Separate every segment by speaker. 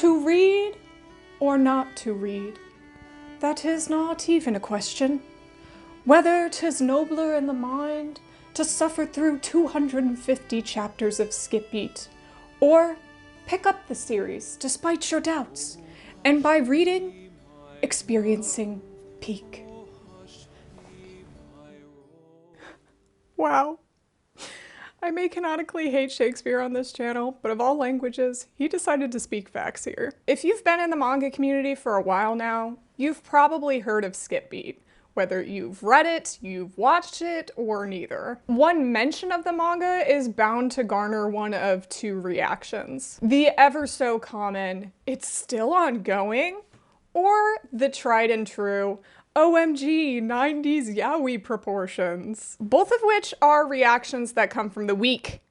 Speaker 1: To read or not to read, that is not even a question. Whether 'tis nobler in the mind to suffer through 250 chapters of skip beat, or pick up the series despite your doubts, and by reading, experiencing peak. Wow. I may canonically hate Shakespeare on this channel, but of all languages, he decided to speak facts here. If you've been in the manga community for a while now, you've probably heard of skip beat. Whether you've read it, you've watched it, or neither. One mention of the manga is bound to garner one of two reactions. The ever so common, "It's still ongoing?" Or the tried and true, "OMG, 90s yaoi proportions." Both of which are reactions that come from the weak.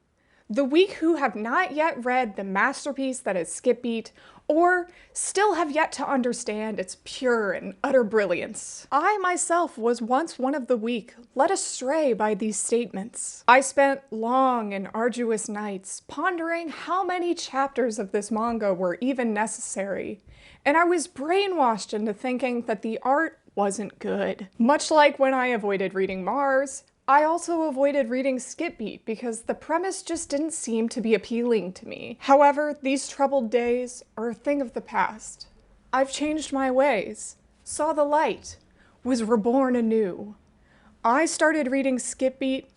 Speaker 1: The weak who have not yet read the masterpiece that is skip beat, or still have yet to understand its pure and utter brilliance. I myself was once one of the weak, led astray by these statements. I spent long and arduous nights pondering how many chapters of this manga were even necessary, and I was brainwashed into thinking that the art wasn't good. Much like when I avoided reading Mars, I also avoided reading skip beat because the premise just didn't seem to be appealing to me. However, these troubled days are a thing of the past. I've changed my ways, saw the light, was reborn anew. I started reading skip beat,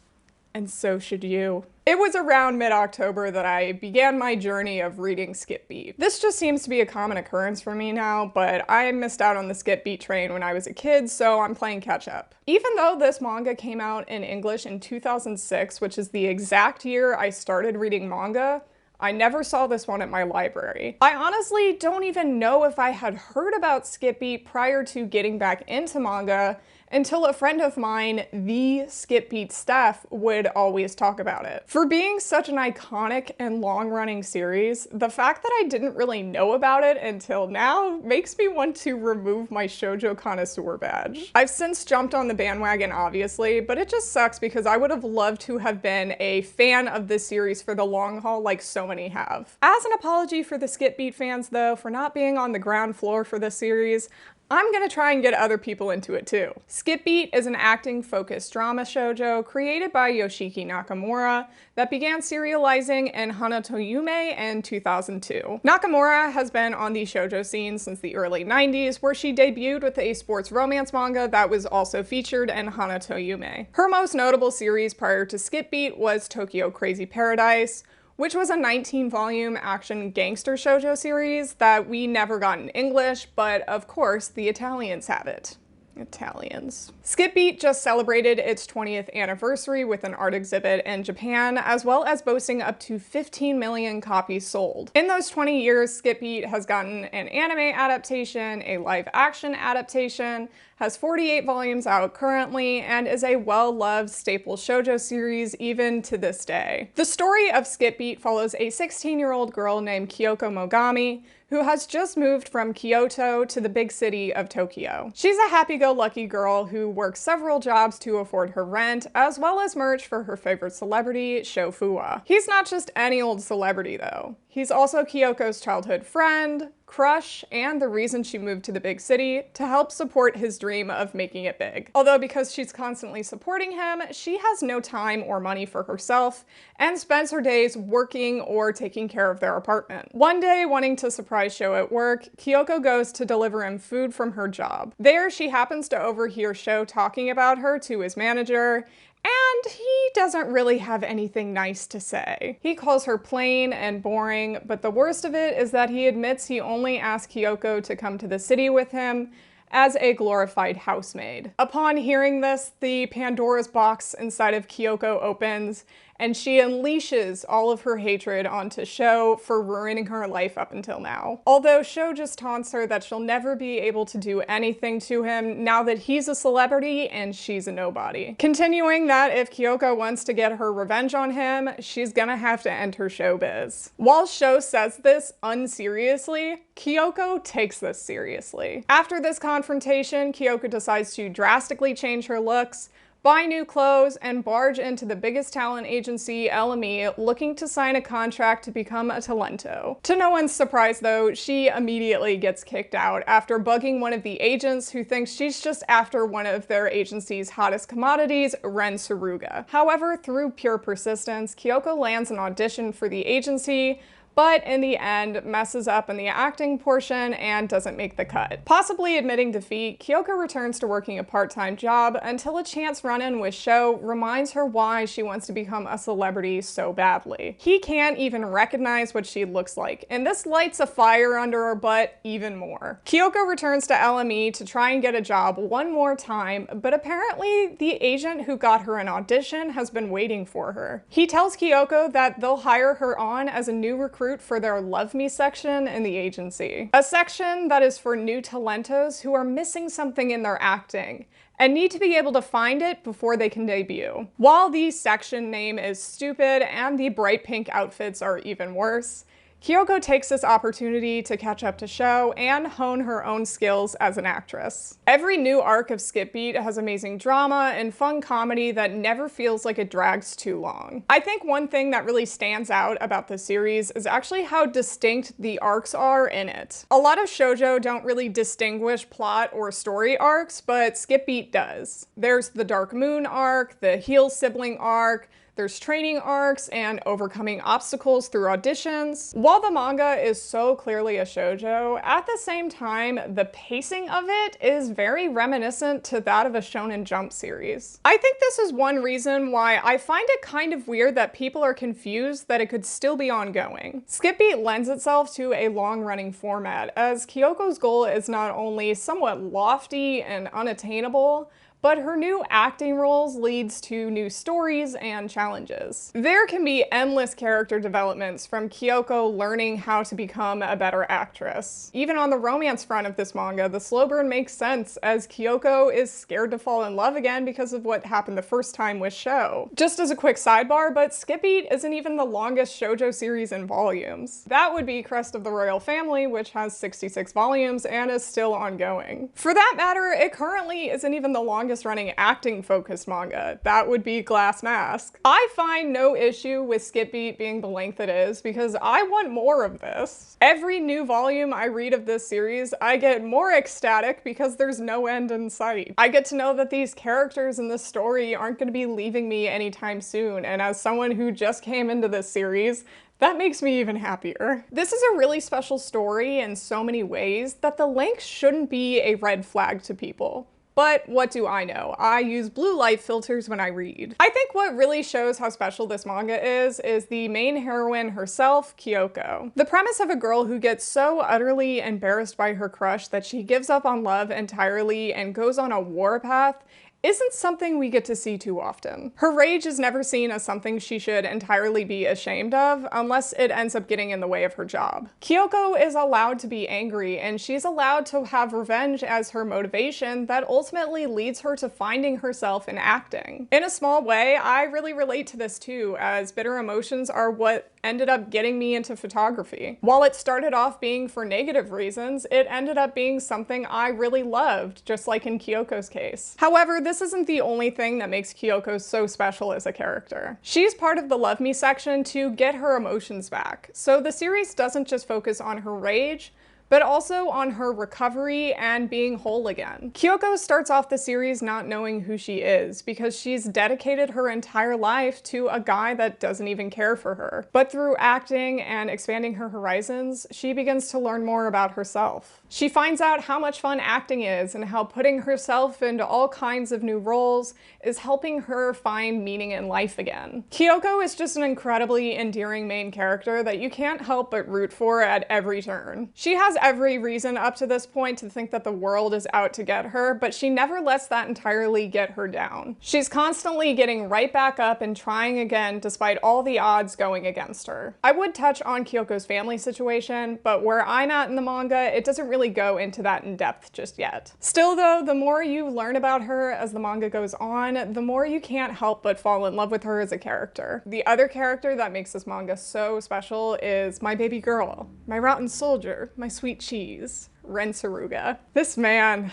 Speaker 1: and so should you. It was around mid-October that I began my journey of reading skip beat. This just seems to be a common occurrence for me now, but I missed out on the skip beat train when I was a kid, so I'm playing catch up. Even though this manga came out in English in 2006, which is the exact year I started reading manga, I never saw this one at my library. I honestly don't even know if I had heard about skip beat prior to getting back into manga until a friend of mine, the skip beat Steph, would always talk about it. For being such an iconic and long-running series, the fact that I didn't really know about it until now makes me want to remove my shoujo connoisseur badge. I've since jumped on the bandwagon, obviously, but it just sucks because I would have loved to have been a fan of this series for the long haul like so many have. As an apology for the skip beat fans, though, for not being on the ground floor for this series, I'm gonna try and get other people into it too. Skip beat is an acting-focused drama shoujo created by Yoshiki Nakamura that began serializing in Hanato Yume in 2002. Nakamura has been on the shoujo scene since the early 90s, where she debuted with a sports romance manga that was also featured in Hanato Yume. Her most notable series prior to skip beat was Tokyo Crazy Paradise, which was a 19-volume action gangster shoujo series that we never got in English, but of course the Italians have it. Italians. Skip beat just celebrated its 20th anniversary with an art exhibit in Japan, as well as boasting up to 15 million copies sold. In those 20 years, skip beat has gotten an anime adaptation, a live action adaptation, has 48 volumes out currently, and is a well-loved staple shoujo series even to this day. The story of skip beat follows a 16-year-old girl named Kyoko Mogami, who has just moved from Kyoto to the big city of Tokyo. She's a happy-go-lucky girl who works several jobs to afford her rent, as well as merch for her favorite celebrity, Sho Fuwa. He's not just any old celebrity, though. He's also Kyoko's childhood friend, crush, and the reason she moved to the big city to help support his dream of making it big. Although because she's constantly supporting him, she has no time or money for herself and spends her days working or taking care of their apartment. One day, wanting to surprise Sho at work, Kyoko goes to deliver him food from her job. There, she happens to overhear Sho talking about her to his manager, and he doesn't really have anything nice to say. He calls her plain and boring, but the worst of it is that he admits he only asked Kyoko to come to the city with him as a glorified housemaid. Upon hearing this, the Pandora's box inside of Kyoko opens, and she unleashes all of her hatred onto Sho for ruining her life up until now. Although Sho just taunts her that she'll never be able to do anything to him now that he's a celebrity and she's a nobody. Continuing that if Kyoko wants to get her revenge on him, she's gonna have to enter showbiz. While Sho says this unseriously, Kyoko takes this seriously. After this confrontation, Kyoko decides to drastically change her looks, buy new clothes, and barge into the biggest talent agency, LME, looking to sign a contract to become a talento. To no one's surprise though, she immediately gets kicked out after bugging one of the agents who thinks she's just after one of their agency's hottest commodities, Ren Tsuruga. However, through pure persistence, Kyoko lands an audition for the agency, but in the end messes up in the acting portion and doesn't make the cut. Possibly admitting defeat, Kyoko returns to working a part-time job until a chance run-in with Sho reminds her why she wants to become a celebrity so badly. He can't even recognize what she looks like, and this lights a fire under her butt even more. Kyoko returns to LME to try and get a job one more time, but apparently the agent who got her an audition has been waiting for her. He tells Kyoko that they'll hire her on as a new recruit for their Love Me section in the agency. A section that is for new talentos who are missing something in their acting and need to be able to find it before they can debut. While the section name is stupid and the bright pink outfits are even worse, Kyoko takes this opportunity to catch up to Sho and hone her own skills as an actress. Every new arc of Skip Beat has amazing drama and fun comedy that never feels like it drags too long. I think one thing that really stands out about the series is actually how distinct the arcs are in it. A lot of shoujo don't really distinguish plot or story arcs, but Skip Beat does. There's the Dark Moon arc, the Heel sibling arc, there's training arcs and overcoming obstacles through auditions. While the manga is so clearly a shoujo, at the same time, the pacing of it is very reminiscent to that of a Shonen Jump series. I think this is one reason why I find it kind of weird that people are confused that it could still be ongoing. Skip Beat lends itself to a long-running format, as Kyoko's goal is not only somewhat lofty and unattainable, but her new acting roles leads to new stories and challenges. There can be endless character developments from Kyoko learning how to become a better actress. Even on the romance front of this manga, the slow burn makes sense, as Kyoko is scared to fall in love again because of what happened the first time with Sho. Just as a quick sidebar, but Skip Beat isn't even the longest shoujo series in volumes. That would be Crest of the Royal Family, which has 66 volumes and is still ongoing. For that matter, it currently isn't even the longest running acting focused manga. That would be Glass Mask. I find no issue with Skip Beat being the length it is because I want more of this. Every new volume I read of this series, I get more ecstatic because there's no end in sight. I get to know that these characters in this story aren't going to be leaving me anytime soon, and as someone who just came into this series, that makes me even happier. This is a really special story in so many ways that the length shouldn't be a red flag to people. But what do I know? I use blue light filters when I read. I think what really shows how special this manga is the main heroine herself, Kyoko. The premise of a girl who gets so utterly embarrassed by her crush that she gives up on love entirely and goes on a warpath isn't something we get to see too often. Her rage is never seen as something she should entirely be ashamed of, unless it ends up getting in the way of her job. Kyoko is allowed to be angry, and she's allowed to have revenge as her motivation that ultimately leads her to finding herself in acting. In a small way, I really relate to this too, as bitter emotions are what ended up getting me into photography. While it started off being for negative reasons, it ended up being something I really loved, just like in Kyoko's case. However, this isn't the only thing that makes Kyoko so special as a character. She's part of the Love Me section to get her emotions back, so the series doesn't just focus on her rage, but also on her recovery and being whole again. Kyoko starts off the series not knowing who she is because she's dedicated her entire life to a guy that doesn't even care for her. But through acting and expanding her horizons, she begins to learn more about herself. She finds out how much fun acting is and how putting herself into all kinds of new roles is helping her find meaning in life again. Kyoko is just an incredibly endearing main character that you can't help but root for at every turn. She has every reason up to this point to think that the world is out to get her, but she never lets that entirely get her down. She's constantly getting right back up and trying again despite all the odds going against her. I would touch on Kyoko's family situation, but where I'm at in the manga, it doesn't really go into that in depth just yet. Still though, the more you learn about her as the manga goes on, the more you can't help but fall in love with her as a character. The other character that makes this manga so special is my baby girl, my rotten soldier, my sweet cheese, Ren Tsuruga. This man,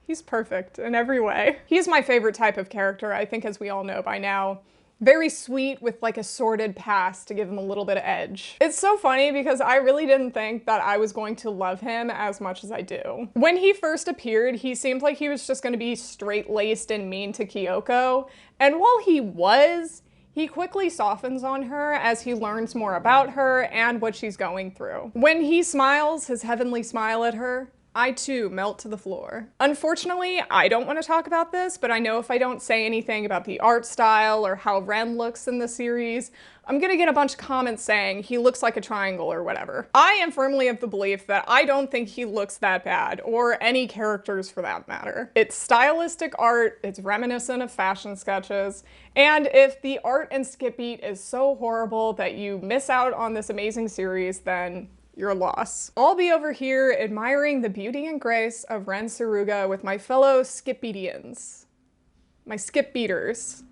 Speaker 1: He's perfect in every way. He's my favorite type of character, I think, as we all know by now. Very sweet with like a sordid past to give him a little bit of edge. It's so funny because I really didn't think that I was going to love him as much as I do. When he first appeared, he seemed like he was just going to be straight-laced and mean to Kyoko, and while he was, he quickly softens on her as he learns more about her and what she's going through. When he smiles his heavenly smile at her, I too melt to the floor. Unfortunately, I don't want to talk about this, but I know if I don't say anything about the art style or how Ren looks in the series, I'm gonna get a bunch of comments saying he looks like a triangle or whatever. I am firmly of the belief that I don't think he looks that bad, or any characters for that matter. It's stylistic art, it's reminiscent of fashion sketches, and if the art and skip beat is so horrible that you miss out on this amazing series, then your loss. I'll be over here admiring the beauty and grace of Ren Tsuruga with my fellow skip-beatians. My skip-beaters.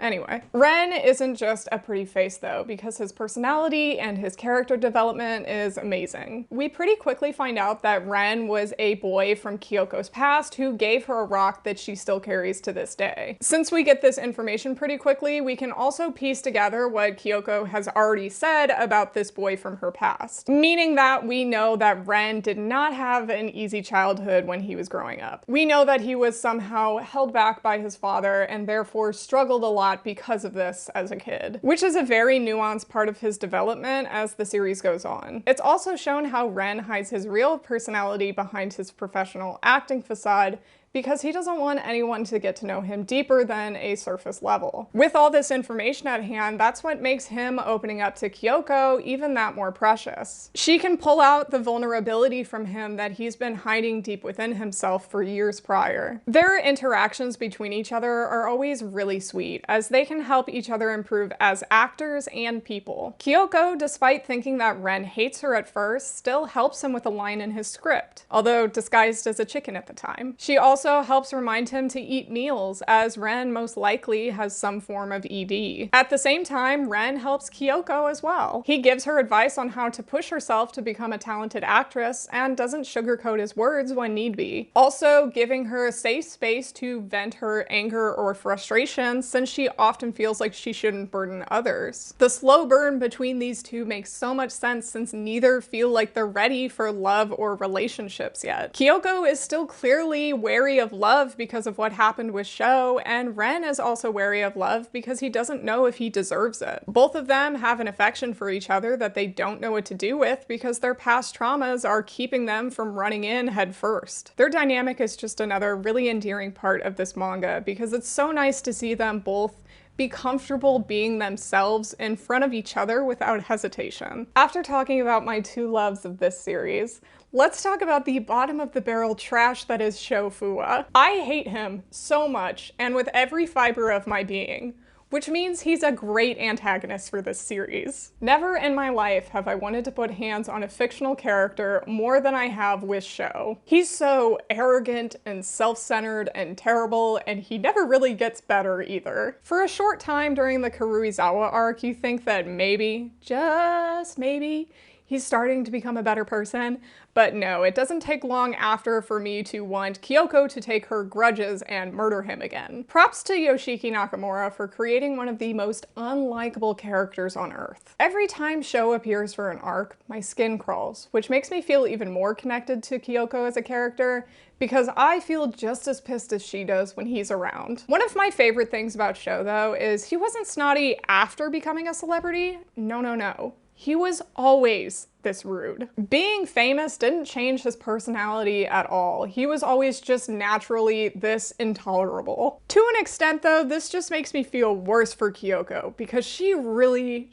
Speaker 1: Anyway, Ren isn't just a pretty face though, because his personality and his character development is amazing. We pretty quickly find out that Ren was a boy from Kyoko's past who gave her a rock that she still carries to this day. Since we get this information pretty quickly, we can also piece together what Kyoko has already said about this boy from her past. Meaning that we know that Ren did not have an easy childhood when he was growing up. We know that he was somehow held back by his father and therefore struggled a lot because of this as a kid, which is a very nuanced part of his development as the series goes on. It's also shown how Ren hides his real personality behind his professional acting facade because he doesn't want anyone to get to know him deeper than a surface level. With all this information at hand, that's what makes him opening up to Kyoko even that more precious. She can pull out the vulnerability from him that he's been hiding deep within himself for years prior. Their interactions between each other are always really sweet, as they can help each other improve as actors and people. Kyoko, despite thinking that Ren hates her at first, still helps him with a line in his script, although disguised as a chicken at the time. She also helps remind him to eat meals, as Ren most likely has some form of ED. At the same time, Ren helps Kyoko as well. He gives her advice on how to push herself to become a talented actress and doesn't sugarcoat his words when need be. Also giving her a safe space to vent her anger or frustration, since she often feels like she shouldn't burden others. The slow burn between these two makes so much sense since neither feel like they're ready for love or relationships yet. Kyoko is still clearly wary of love because of what happened with Sho, and Ren is also wary of love because he doesn't know if he deserves it. Both of them have an affection for each other that they don't know what to do with because their past traumas are keeping them from running in head first. Their dynamic is just another really endearing part of this manga because it's so nice to see them both be comfortable being themselves in front of each other without hesitation. After talking about my two loves of this series, let's talk about the bottom of the barrel trash that is Sho Fuwa. I hate him so much and with every fiber of my being, which means he's a great antagonist for this series. Never in my life have I wanted to put hands on a fictional character more than I have with Sho. He's so arrogant and self-centered and terrible, and he never really gets better either. For a short time during the Karuizawa arc, you think that maybe, just maybe, he's starting to become a better person, but no, it doesn't take long after for me to want Kyoko to take her grudges and murder him again. Props to Yoshiki Nakamura for creating one of the most unlikable characters on Earth. Every time Sho appears for an arc, my skin crawls, which makes me feel even more connected to Kyoko as a character, because I feel just as pissed as she does when he's around. One of my favorite things about Sho, though, is he wasn't snotty after becoming a celebrity. No. He was always this rude. Being famous didn't change his personality at all. He was always just naturally this intolerable. To an extent though, this just makes me feel worse for Kyoko because she really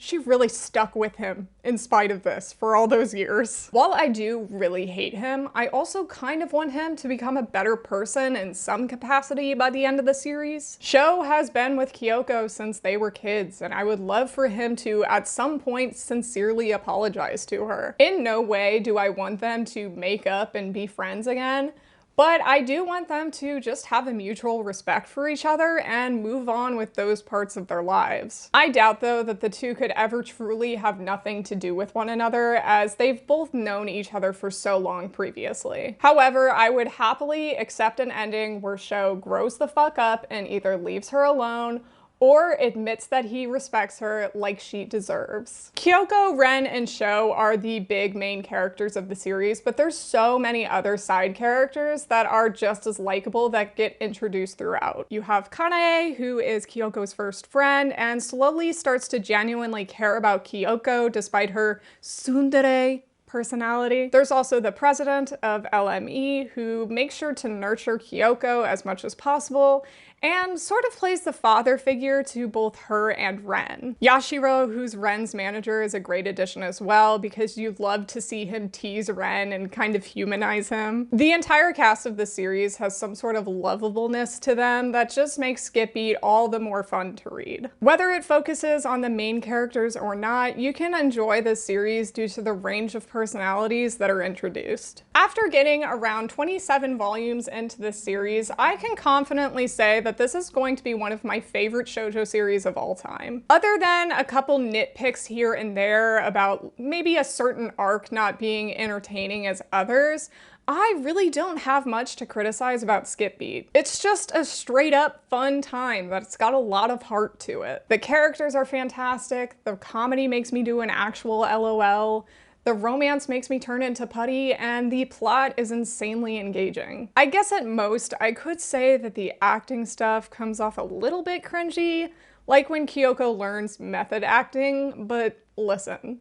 Speaker 1: stuck with him in spite of this for all those years. While I do really hate him, I also kind of want him to become a better person in some capacity by the end of the series. Sho has been with Kyoko since they were kids, and I would love for him to at some point sincerely apologize to her. In no way do I want them to make up and be friends again, But I do want them to just have a mutual respect for each other and move on with those parts of their lives. I doubt, though, that the two could ever truly have nothing to do with one another, as they've both known each other for so long previously. However, I would happily accept an ending where Sho grows the fuck up and either leaves her alone or admits that he respects her like she deserves. Kyoko, Ren, and Sho are the big main characters of the series, but there's so many other side characters that are just as likable that get introduced throughout. You have Kanae, who is Kyoko's first friend, and slowly starts to genuinely care about Kyoko despite her tsundere personality. There's also the president of LME, who makes sure to nurture Kyoko as much as possible and sort of plays the father figure to both her and Ren. Yashiro, who's Ren's manager, is a great addition as well because you'd love to see him tease Ren and kind of humanize him. The entire cast of the series has some sort of lovableness to them that just makes Skip Beat all the more fun to read. Whether it focuses on the main characters or not, you can enjoy this series due to the range of personalities that are introduced. After getting around 27 volumes into this series, I can confidently say that this is going to be one of my favorite shoujo series of all time. Other than a couple nitpicks here and there about maybe a certain arc not being entertaining as others, I really don't have much to criticize about Skip Beat. It's just a straight up fun time that's got a lot of heart to it. The characters are fantastic, the comedy makes me do an actual LOL, the romance makes me turn into putty, and the plot is insanely engaging. I guess at most, I could say that the acting stuff comes off a little bit cringy, like when Kyoko learns method acting, but listen.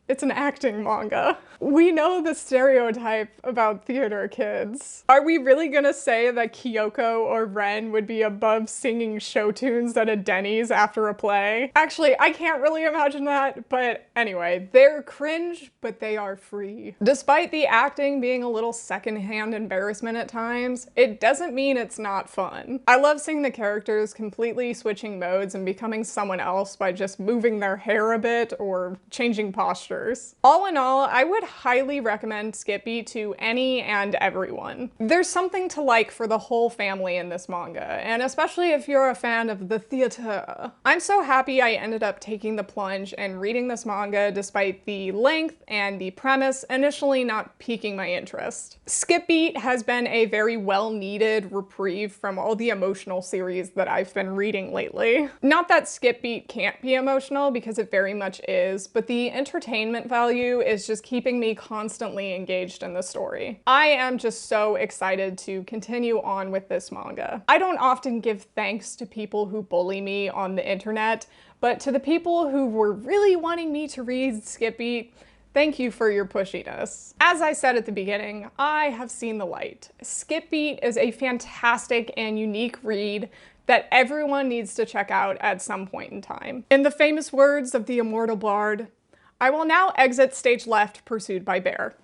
Speaker 1: It's an acting manga. We know the stereotype about theater kids. Are we really gonna say that Kyoko or Ren would be above singing show tunes at a Denny's after a play? Actually, I can't really imagine that, but anyway, they're cringe, but they are free. Despite the acting being a little secondhand embarrassment at times, it doesn't mean it's not fun. I love seeing the characters completely switching modes and becoming someone else by just moving their hair a bit or changing posture. All in all, I would highly recommend Skip Beat to any and everyone. There's something to like for the whole family in this manga, and especially if you're a fan of the theater. I'm so happy I ended up taking the plunge and reading this manga despite the length and the premise initially not piquing my interest. Skip Beat has been a very well-needed reprieve from all the emotional series that I've been reading lately. Not that Skip Beat can't be emotional, because it very much is, but the entertainment value is just keeping me constantly engaged in the story. I am just so excited to continue on with this manga. I don't often give thanks to people who bully me on the internet, but to the people who were really wanting me to read Skip Beat, thank you for your pushiness. As I said at the beginning, I have seen the light. Skip Beat is a fantastic and unique read that everyone needs to check out at some point in time. In the famous words of the immortal bard, "I will now exit stage left, pursued by bear."